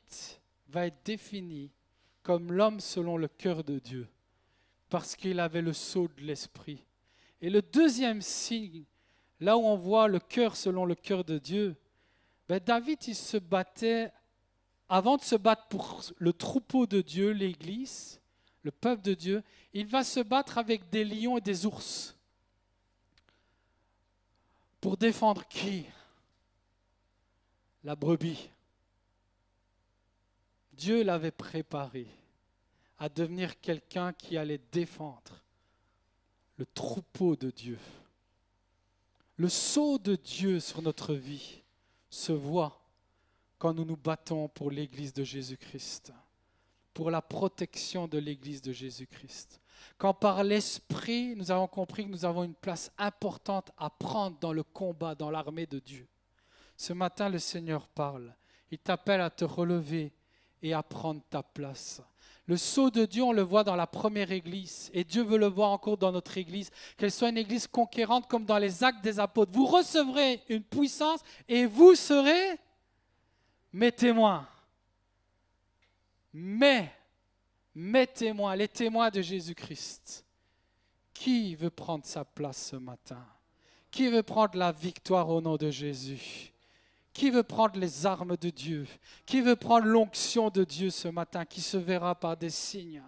va être défini comme l'homme selon le cœur de Dieu, parce qu'il avait le sceau de l'esprit. Et le deuxième signe, là où on voit le cœur selon le cœur de Dieu, David, il se battait, avant de se battre pour le troupeau de Dieu, l'Église, le peuple de Dieu, il va se battre avec des lions et des ours. Pour défendre qui? La brebis. Dieu l'avait préparé à devenir quelqu'un qui allait défendre le troupeau de Dieu. Le sceau de Dieu sur notre vie se voit quand nous nous battons pour l'Église de Jésus-Christ, pour la protection de l'Église de Jésus-Christ. Quand par l'Esprit, nous avons compris que nous avons une place importante à prendre dans le combat, dans l'armée de Dieu. Ce matin, le Seigneur parle. Il t'appelle à te relever et à prendre ta place. Le sceau de Dieu, on le voit dans la première Église. Et Dieu veut le voir encore dans notre Église. Qu'elle soit une Église conquérante comme dans les Actes des Apôtres. Vous recevrez une puissance et vous serez mes témoins. Mes témoins, les témoins de Jésus-Christ. Qui veut prendre sa place ce matin? Qui veut prendre la victoire au nom de Jésus? Qui veut prendre les armes de Dieu? Qui veut prendre l'onction de Dieu ce matin, qui se verra par des signes?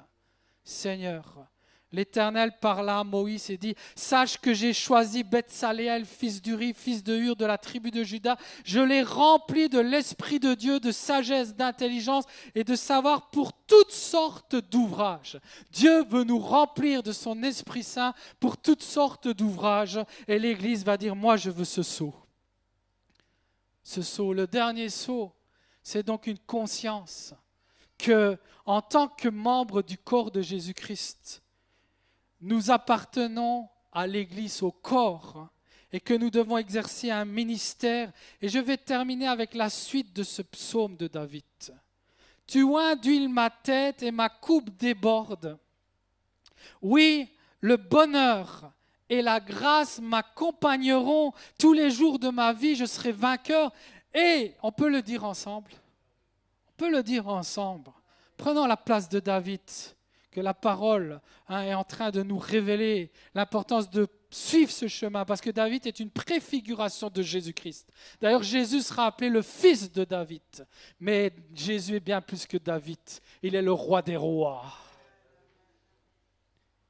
Seigneur, l'Éternel parla à Moïse et dit, « Sache que j'ai choisi Bethsaléel, fils d'Uri, fils de Hur, de la tribu de Juda. Je l'ai rempli de l'Esprit de Dieu, de sagesse, d'intelligence et de savoir pour toutes sortes d'ouvrages. » Dieu veut nous remplir de son Esprit Saint pour toutes sortes d'ouvrages. Et l'Église va dire, « Moi, je veux ce sceau. » Ce sceau, le dernier sceau, c'est donc une conscience que, en tant que membre du corps de Jésus-Christ, nous appartenons à l'Église, au corps, et que nous devons exercer un ministère. Et je vais terminer avec la suite de ce psaume de David. « Tu oins d'huile ma tête et ma coupe déborde. Oui, le bonheur et la grâce m'accompagneront tous les jours de ma vie, je serai vainqueur. » Et on peut le dire ensemble. On peut le dire ensemble. Prenons la place de David, que la parole est en train de nous révéler l'importance de suivre ce chemin, parce que David est une préfiguration de Jésus-Christ. D'ailleurs, Jésus sera appelé le fils de David. Mais Jésus est bien plus que David. Il est le roi des rois.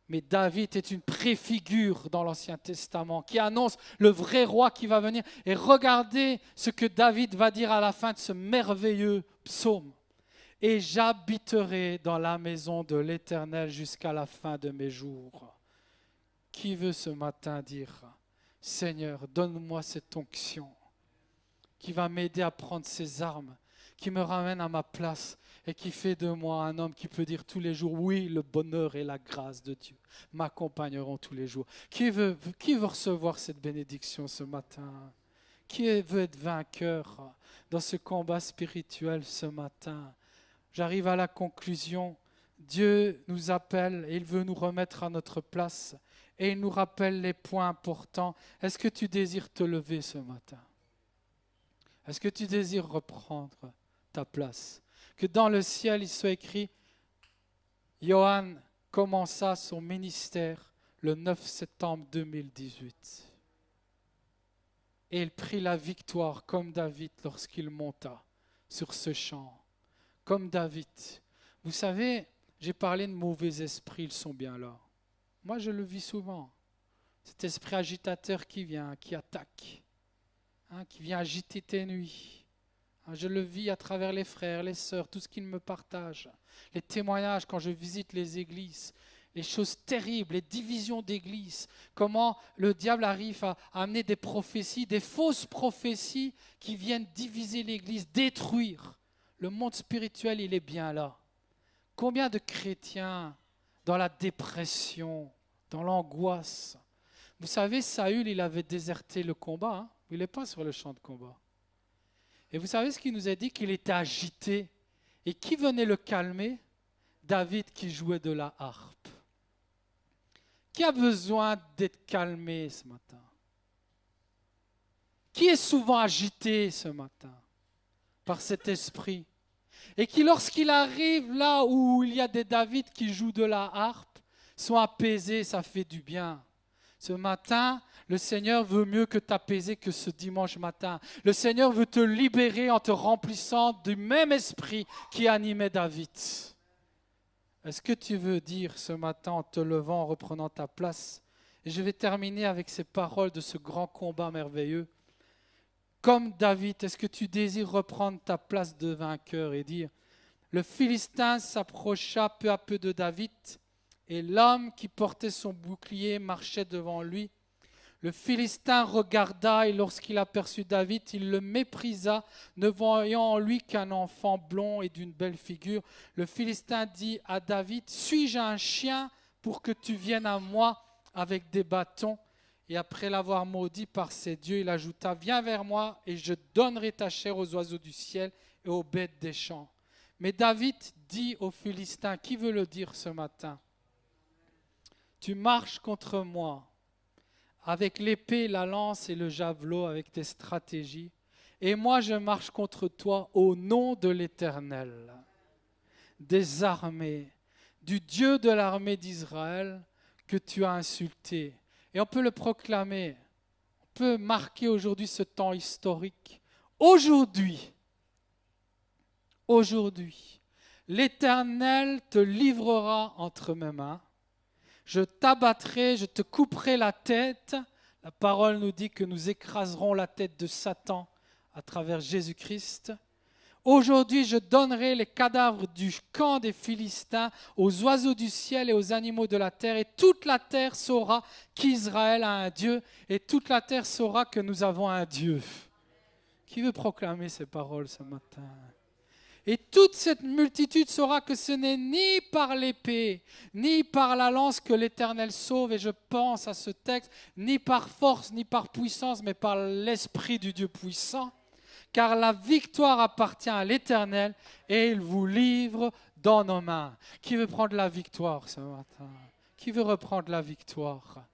Mais David est une préfigure dans l'Ancien Testament qui annonce le vrai roi qui va venir. Et regardez ce que David va dire à la fin de ce merveilleux psaume. « Et j'habiterai dans la maison de l'Éternel jusqu'à la fin de mes jours. » Qui veut ce matin dire « Seigneur, donne-moi cette onction qui va m'aider à prendre ces armes, qui me ramène à ma place et qui fait de moi un homme qui peut dire tous les jours, oui, le bonheur et la grâce de Dieu m'accompagneront tous les jours. » Qui veut recevoir cette bénédiction ce matin? Qui veut être vainqueur dans ce combat spirituel ce matin? J'arrive à la conclusion. Dieu nous appelle et il veut nous remettre à notre place. et il nous rappelle les points importants. Est-ce que tu désires te lever ce matin? Est-ce que tu désires reprendre ta place? Que dans le ciel, il soit écrit, Johann commença son ministère le 9 septembre 2018. Et il prit la victoire comme David lorsqu'il monta sur ce champ. Comme David. Vous savez, j'ai parlé de mauvais esprits, ils sont bien là. Moi, je le vis souvent. Cet esprit agitateur qui vient, qui attaque, qui vient agiter tes nuits. Je le vis à travers les frères, les sœurs, tout ce qu'ils me partagent. Les témoignages quand je visite les églises, les choses terribles, les divisions d'églises. Comment le diable arrive à amener des prophéties, des fausses prophéties qui viennent diviser l'église, détruire. Le monde spirituel, il est bien là. Combien de chrétiens dans la dépression, dans l'angoisse? Vous savez, Saül, il avait déserté le combat. Il n'est pas sur le champ de combat. Et vous savez ce qu'il nous a dit? Qu'il était agité. Et qui venait le calmer? David qui jouait de la harpe. Qui a besoin d'être calmé ce matin? Qui est souvent agité ce matin par cet esprit? Et qui, lorsqu'il arrive là où il y a des David qui jouent de la harpe, sont apaisés, ça fait du bien. Ce matin, le Seigneur veut mieux que t'apaiser que ce dimanche matin. Le Seigneur veut te libérer en te remplissant du même esprit qui animait David. Est-ce que tu veux dire ce matin en te levant, en reprenant ta place? Et je vais terminer avec ces paroles de ce grand combat merveilleux. Comme David, est-ce que tu désires reprendre ta place de vainqueur et dire, le Philistin s'approcha peu à peu de David et l'homme qui portait son bouclier marchait devant lui. Le Philistin regarda et lorsqu'il aperçut David, il le méprisa, ne voyant en lui qu'un enfant blond et d'une belle figure. Le Philistin dit à David, « Suis-je un chien pour que tu viennes à moi avec des bâtons ?» Et après l'avoir maudit par ses dieux, il ajouta, « Viens vers moi et je donnerai ta chair aux oiseaux du ciel et aux bêtes des champs. » Mais David dit aux Philistins, qui veut le dire ce matin? « Tu marches contre moi avec l'épée, la lance et le javelot, avec tes stratégies. Et moi, je marche contre toi au nom de l'Éternel, des armées, du Dieu de l'armée d'Israël que tu as insulté. » Et on peut le proclamer, on peut marquer aujourd'hui ce temps historique. Aujourd'hui, l'Éternel te livrera entre mes mains. Je t'abattrai, je te couperai la tête. La parole nous dit que nous écraserons la tête de Satan à travers Jésus-Christ. Aujourd'hui, je donnerai les cadavres du camp des Philistins aux oiseaux du ciel et aux animaux de la terre. Et toute la terre saura qu'Israël a un Dieu. Et toute la terre saura que nous avons un Dieu. Qui veut proclamer ces paroles ce matin? Et toute cette multitude saura que ce n'est ni par l'épée, ni par la lance que l'Éternel sauve, et je pense à ce texte, ni par force, ni par puissance, mais par l'Esprit du Dieu puissant. Car la victoire appartient à l'Éternel, et il vous livre dans nos mains. Qui veut prendre la victoire ce matin? Qui veut reprendre la victoire?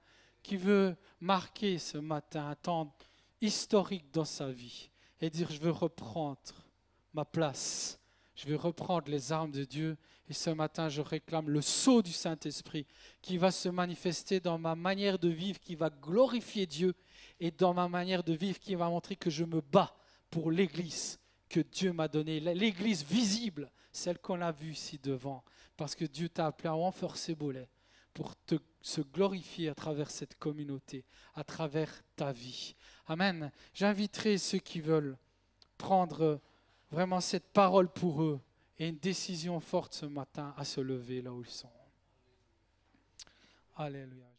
Qui veut marquer ce matin un temps historique dans sa vie et dire, je veux reprendre ma place. Je vais reprendre les armes de Dieu et ce matin, je réclame le sceau du Saint-Esprit qui va se manifester dans ma manière de vivre, qui va glorifier Dieu et dans ma manière de vivre qui va montrer que je me bats pour l'Église que Dieu m'a donnée, l'Église visible, celle qu'on a vue ici devant, parce que Dieu t'a appelé à renforcer Bolet pour se glorifier à travers cette communauté, à travers ta vie. Amen. J'inviterai ceux qui veulent prendre vraiment cette parole pour eux et une décision forte ce matin à se lever là où ils sont. Alléluia.